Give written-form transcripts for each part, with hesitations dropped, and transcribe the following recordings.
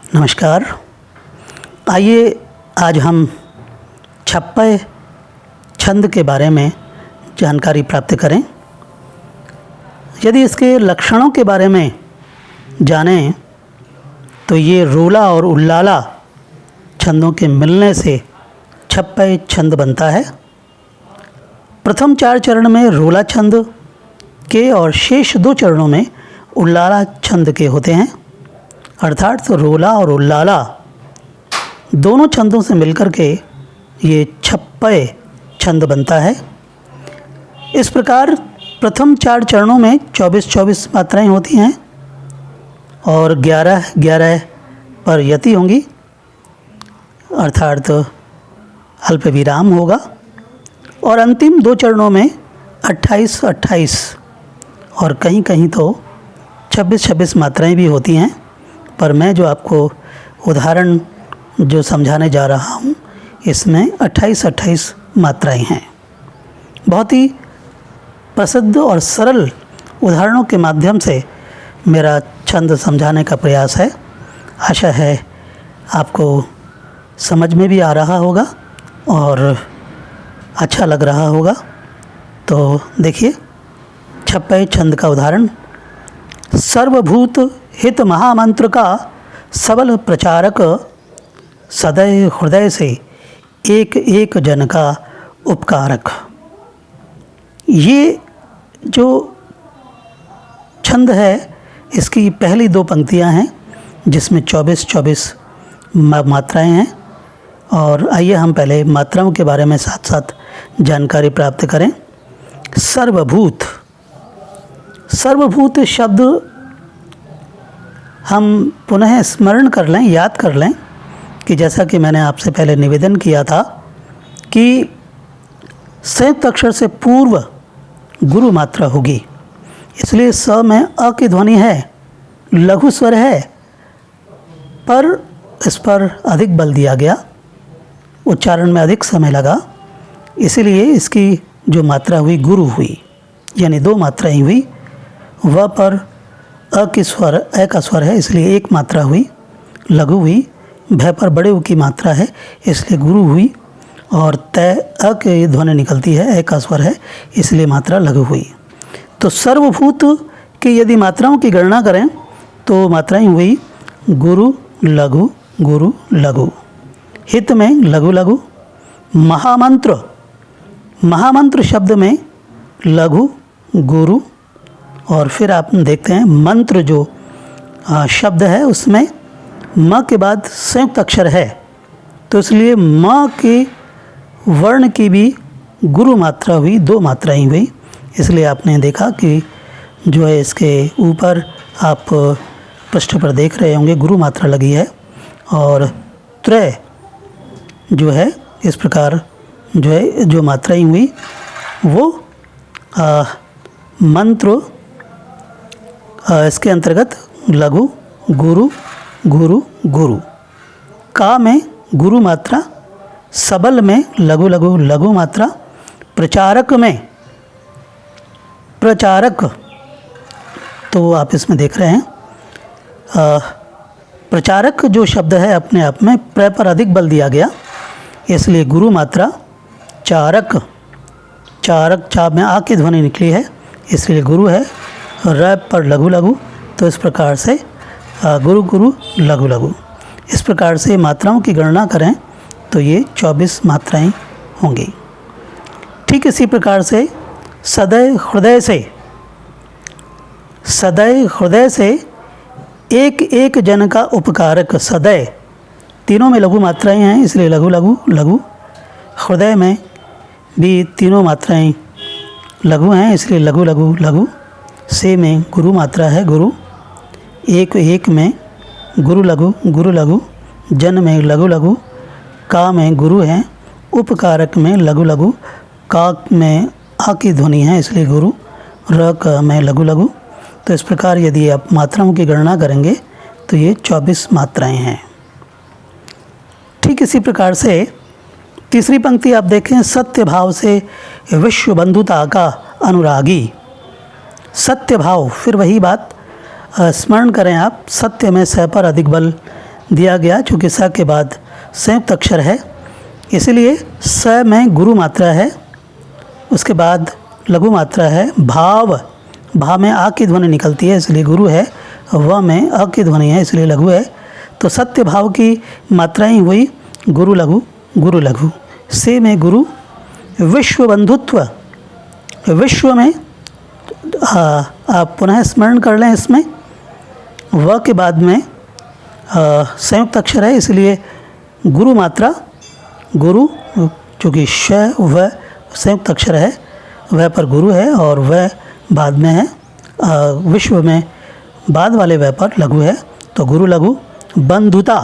नमस्कार। आइए आज हम छप्पय छंद के बारे में जानकारी प्राप्त करें। यदि इसके लक्षणों के बारे में जानें तो ये रोला और उल्लाला छंदों के मिलने से छप्पय छंद बनता है। प्रथम 4 चरण में रोला छंद के और शेष 2 चरणों में उल्लाला छंद के होते हैं। अर्थात तो रोला और उल्लाला दोनों छंदों से मिलकर के ये छप्पय छंद बनता है। इस प्रकार प्रथम 4 चरणों में 24-24 मात्राएं होती हैं और 11-11 पर यति होंगी, अर्थात अल्प विराम होगा। और अंतिम 2 चरणों में 28-28 और कहीं कहीं तो 26-26 मात्राएं भी होती हैं। पर मैं जो आपको उदाहरण जो समझाने जा रहा हूँ इसमें 28-28 मात्राएं हैं। बहुत ही प्रसिद्ध और सरल उदाहरणों के माध्यम से मेरा छंद समझाने का प्रयास है। आशा है आपको समझ में भी आ रहा होगा और अच्छा लग रहा होगा। तो देखिए छप्पय छंद का उदाहरण। सर्वभूत हित महामंत्र का सबल प्रचारक, सदैव हृदय से एक एक जन का उपकारक। ये जो छंद है इसकी पहली 2 पंक्तियां हैं जिसमें 24-24 मात्राएं हैं। और आइए हम पहले मात्राओं के बारे में साथ साथ जानकारी प्राप्त करें। सर्वभूत शब्द हम पुनः स्मरण कर लें, याद कर लें कि जैसा कि मैंने आपसे पहले निवेदन किया था कि संयुक्त अक्षर से पूर्व गुरु मात्रा होगी, इसलिए स में अ की ध्वनि है, लघु स्वर है, पर इस पर अधिक बल दिया गया, उच्चारण में अधिक समय लगा, इसीलिए इसकी जो मात्रा हुई गुरु हुई, यानी 2 मात्राएं हुई। व पर अ का स्वर है इसलिए 1 मात्रा हुई, लघु हुई। भय पर बड़े उ की मात्रा है इसलिए गुरु हुई। और तय अ की ध्वनि निकलती है, ए का स्वर है इसलिए मात्रा लघु हुई। तो सर्वभूत की यदि मात्राओं की गणना करें तो मात्राएं हुई गुरु लघु गुरु लघु। हित में लघु लघु। महामंत्र शब्द में लघु गुरु। और फिर आप देखते हैं मंत्र जो शब्द है उसमें म के बाद संयुक्त अक्षर है, तो इसलिए म के वर्ण की भी गुरु मात्रा हुई, 2 मात्राएं हुई। इसलिए आपने देखा कि जो है इसके ऊपर आप पृष्ठ पर देख रहे होंगे गुरु मात्रा लगी है। और त्रय जो है इस प्रकार जो है जो मात्राएं हुई वो मंत्र इसके अंतर्गत लघु गुरु गुरु गुरु। का में गुरु मात्रा, सबल में लघु लघु लघु मात्रा, प्रचारक में प्रचारक, तो आप इसमें देख रहे हैं प्रचारक जो शब्द है अपने आप में प्र पर अधिक बल दिया गया, इसलिए गुरु मात्रा। चारक चा में आ की ध्वनि निकली है इसलिए गुरु है। र पर लघु लघु, तो इस प्रकार से गुरु गुरु लघु लघु। इस प्रकार से मात्राओं की गणना करें तो ये 24 मात्राएं होंगी। ठीक इसी प्रकार से सदैव हृदय से एक एक जन का उपकारक। सदैव तीनों में लघु मात्राएं हैं इसलिए लघु लघु लघु। हृदय में भी तीनों मात्राएं लघु हैं इसलिए लघु लघु लघु। से में गुरु मात्रा है गुरु। एक में गुरु लघु। जन में लघु लघु। का में गुरु है। उपकारक में लघु लघु। का में आ की ध्वनि है इसलिए गुरु। र क में लघु लघु। तो इस प्रकार यदि आप मात्राओं की गणना करेंगे तो ये 24 मात्राएं हैं। ठीक इसी प्रकार से तीसरी पंक्ति आप देखें। सत्य भाव से विश्व बंधुता का अनुरागी। सत्य भाव, फिर वही बात स्मरण करें आप। सत्य में स पर अधिक बल दिया गया, चूँकि स के बाद संयुक्त अक्षर है इसलिए स में गुरु मात्रा है, उसके बाद लघु मात्रा है। भाव, भा में आ की ध्वनि निकलती है इसलिए गुरु है, व में अ की ध्वनि है इसलिए लघु है। तो सत्य भाव की मात्राएं हुई गुरु लघु गुरु लघु। से में गुरु। विश्व बंधुत्व, विश्व में आप पुनः स्मरण कर लें, इसमें व के बाद में संयुक्त अक्षर है इसलिए गुरु मात्रा गुरु, चूँकि श व संयुक्त अक्षर है वह पर गुरु है और वह बाद में है, विश्व में बाद वाले वह पर लघु है तो गुरु लघु। बंधुता,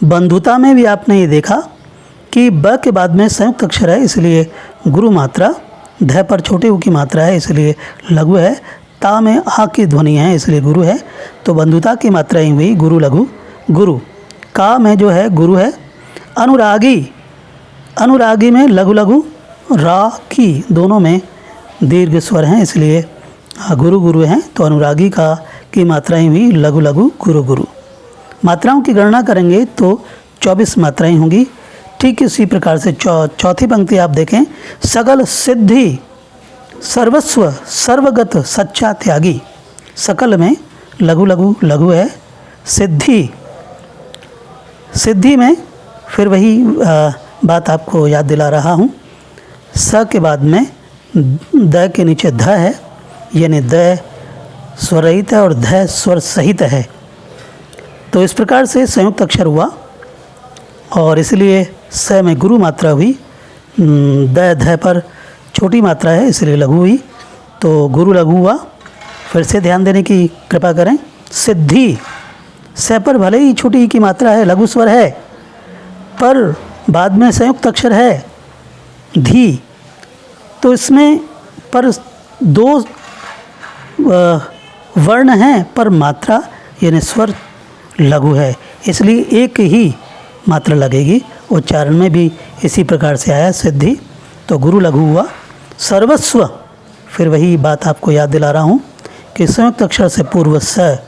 बंधुता में भी आपने ये देखा कि ब के बाद में संयुक्त अक्षर है इसलिए गुरु मात्रा, ध पर छोटे ऊ की मात्रा है इसलिए लघु है, ता में आ की ध्वनि है इसलिए गुरु है। तो बंधुता की मात्राएं हुई गुरु लघु गुरु। का में जो है गुरु है। अनुरागी, अनुरागी में लघु लघु रा की, दोनों में दीर्घ स्वर हैं इसलिए गुरु गुरु हैं। तो अनुरागी का की मात्राएं हुई लघु लघु गुरु गुरु। मात्राओं की गणना करेंगे तो 24 मात्राएं होंगी। ठीक इसी प्रकार से चौथी पंक्ति आप देखें, सकल सिद्धि सर्वस्व सर्वगत सच्चा त्यागी। सकल में लघु लघु लघु है। सिद्धि, सिद्धि में फिर वही बात आपको याद दिला रहा हूँ, स के बाद में द के नीचे ध है, यानी द स्वर रहित है और ध स्वर सहित है। तो इस प्रकार से संयुक्त अक्षर हुआ और इसलिए स में गुरु मात्रा हुई, द ध पर छोटी मात्रा है इसलिए लघु हुई तो गुरु लघु हुआ। फिर से ध्यान देने की कृपा करें। सिद्धि, स पर भले ही छोटी की मात्रा है, लघु स्वर है, पर बाद में संयुक्त अक्षर है धी, तो इसमें पर दो वर्ण हैं पर मात्रा यानी स्वर लघु है इसलिए एक ही मात्रा लगेगी। उच्चारण में भी इसी प्रकार से आया सिद्धि, तो गुरु लघु हुआ। सर्वस्व, फिर वही बात आपको याद दिला रहा हूँ कि संयुक्त अक्षर से पूर्व स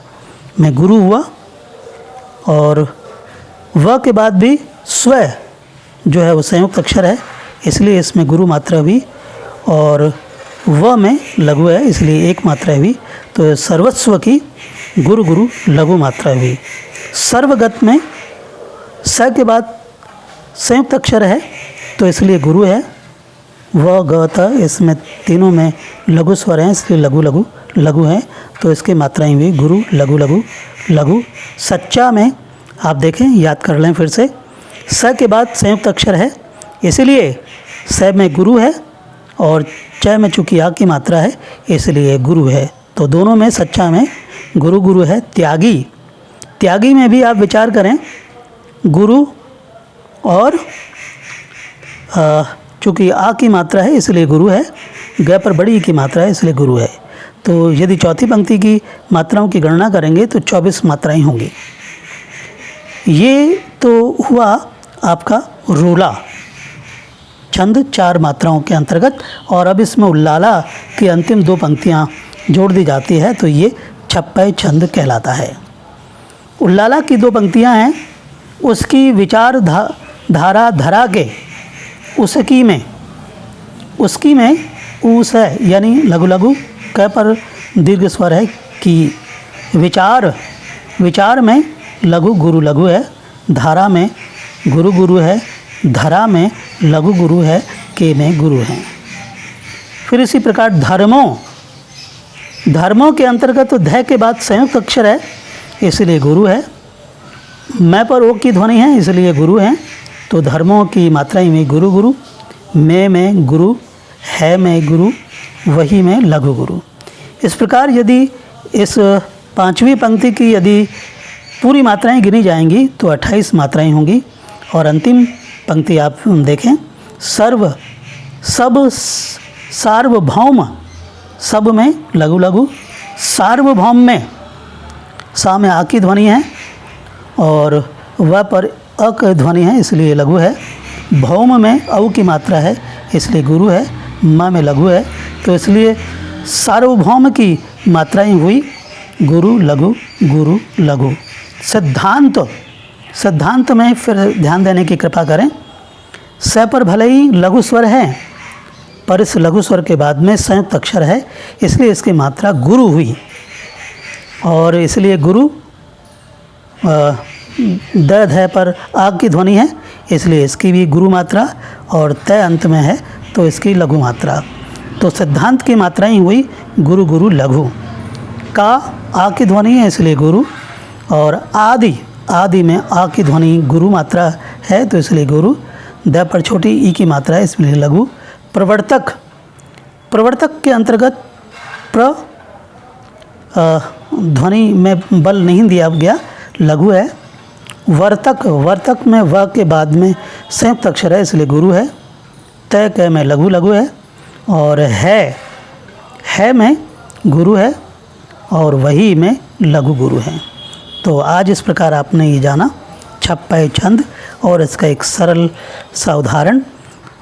में गुरु हुआ और व के बाद भी स्व जो है वो संयुक्त अक्षर है इसलिए इसमें गुरु मात्रा हुई और व में लघु है इसलिए एक मात्रा हुई। तो सर्वस्व की गुरु गुरु लघु मात्रा हुई। सर्वगत में स के बाद संयुक्त अक्षर है तो इसलिए गुरु है। व ग त इसमें तीनों में लघु स्वर हैं इसलिए लघु लघु लघु है तो इसकी मात्राएं हुई गुरु लघु लघु लघु। सच्चा में आप देखें, याद कर लें फिर से, स के बाद संयुक्त अक्षर है इसलिए स में गुरु है और च में चूँकि आ की मात्रा है इसलिए गुरु है। तो दोनों में सच्चा में गुरु गुरु है। त्यागी, त्यागी में भी आप विचार करें, गुरु और चूँकि आ की मात्रा है इसलिए गुरु है, ग पर बड़ी की मात्रा है इसलिए गुरु है। तो यदि चौथी पंक्ति की मात्राओं की गणना करेंगे तो 24 मात्राएं होंगी। ये तो हुआ आपका रूला, छंद 4 मात्राओं के अंतर्गत। और अब इसमें उल्लाला की अंतिम 2 पंक्तियां जोड़ दी जाती है तो ये छप्पय छंद कहलाता है। उल्लाला की 2 पंक्तियां हैं, उसकी विचार धारा धरा के उसकी में ऊस है यानी लघु लघु, क पर दीर्घ स्वर है कि विचार में लघु गुरु लघु है, धारा में गुरु गुरु है, धरा में लघु गुरु है, के में गुरु है। फिर इसी प्रकार धर्मों के अंतर्गत तो ध के बाद संयुक्त अक्षर है इसलिए गुरु है, मैं पर ओ की ध्वनि है इसलिए गुरु है। तो धर्मों की मात्राएं में गुरु गुरु, में गुरु, है में गुरु, वही में लघु गुरु। इस प्रकार यदि इस 5वीं पंक्ति की यदि पूरी मात्राएं गिनी जाएंगी तो 28 मात्राएं होंगी। और अंतिम पंक्ति आप देखें, सब सार्वभौम, सब में लघु लघु, सार्वभौम में सा में आ की ध्वनि है और व पर अ की ध्वनि है इसलिए लघु है। भौम में औ की मात्रा है इसलिए गुरु है, म में लघु है तो इसलिए सार्वभौम की मात्राएं हुई गुरु लघु गुरु लघु। सिद्धांत, सिद्धांत में फिर ध्यान देने की कृपा करें। स पर भले ही लघु स्वर है, पर इस लघु स्वर के बाद में संयुक्त अक्षर है, इसलिए इसकी मात्रा गुरु हुई। और इसलिए गुरु द ध पर आग की ध्वनि है, इसलिए इसकी भी गुरु मात्रा, और तय अंत में है तो इसकी लघु मात्रा। तो सिद्धांत की मात्रा ही हुई गुरु गुरु लघु। का आ की ध्वनि है, इसलिए गुरु। और आदि में आ की ध्वनि गुरु मात्रा है, तो इसलिए गुरु। द पर छोटी ई की मात्रा है, इसलिए लघु। प्रवर्तक के अंतर्गत प्र ध्वनि में बल नहीं दिया गया, लघु है। वर्तक में व के बाद में संयुक्त अक्षर है, इसलिए गुरु है। तय क में लघु लघु है। और है में गुरु है, और वही में लघु गुरु है। तो आज इस प्रकार आपने ये जाना छप्पय छंद और इसका एक सरल सा उदाहरण,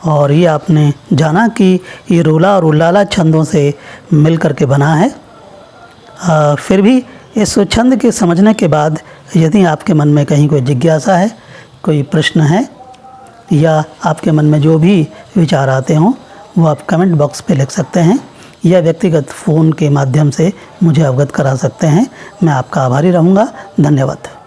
और ये आपने जाना कि ये रोला और उल्लाला छंदों से मिल कर के बना है। फिर भी इस छंद के समझने के बाद यदि आपके मन में कहीं कोई जिज्ञासा है, कोई प्रश्न है, या आपके मन में जो भी विचार आते हों, वो आप कमेंट बॉक्स पे लिख सकते हैं, या व्यक्तिगत फ़ोन के माध्यम से मुझे अवगत करा सकते हैं। मैं आपका आभारी रहूँगा। धन्यवाद।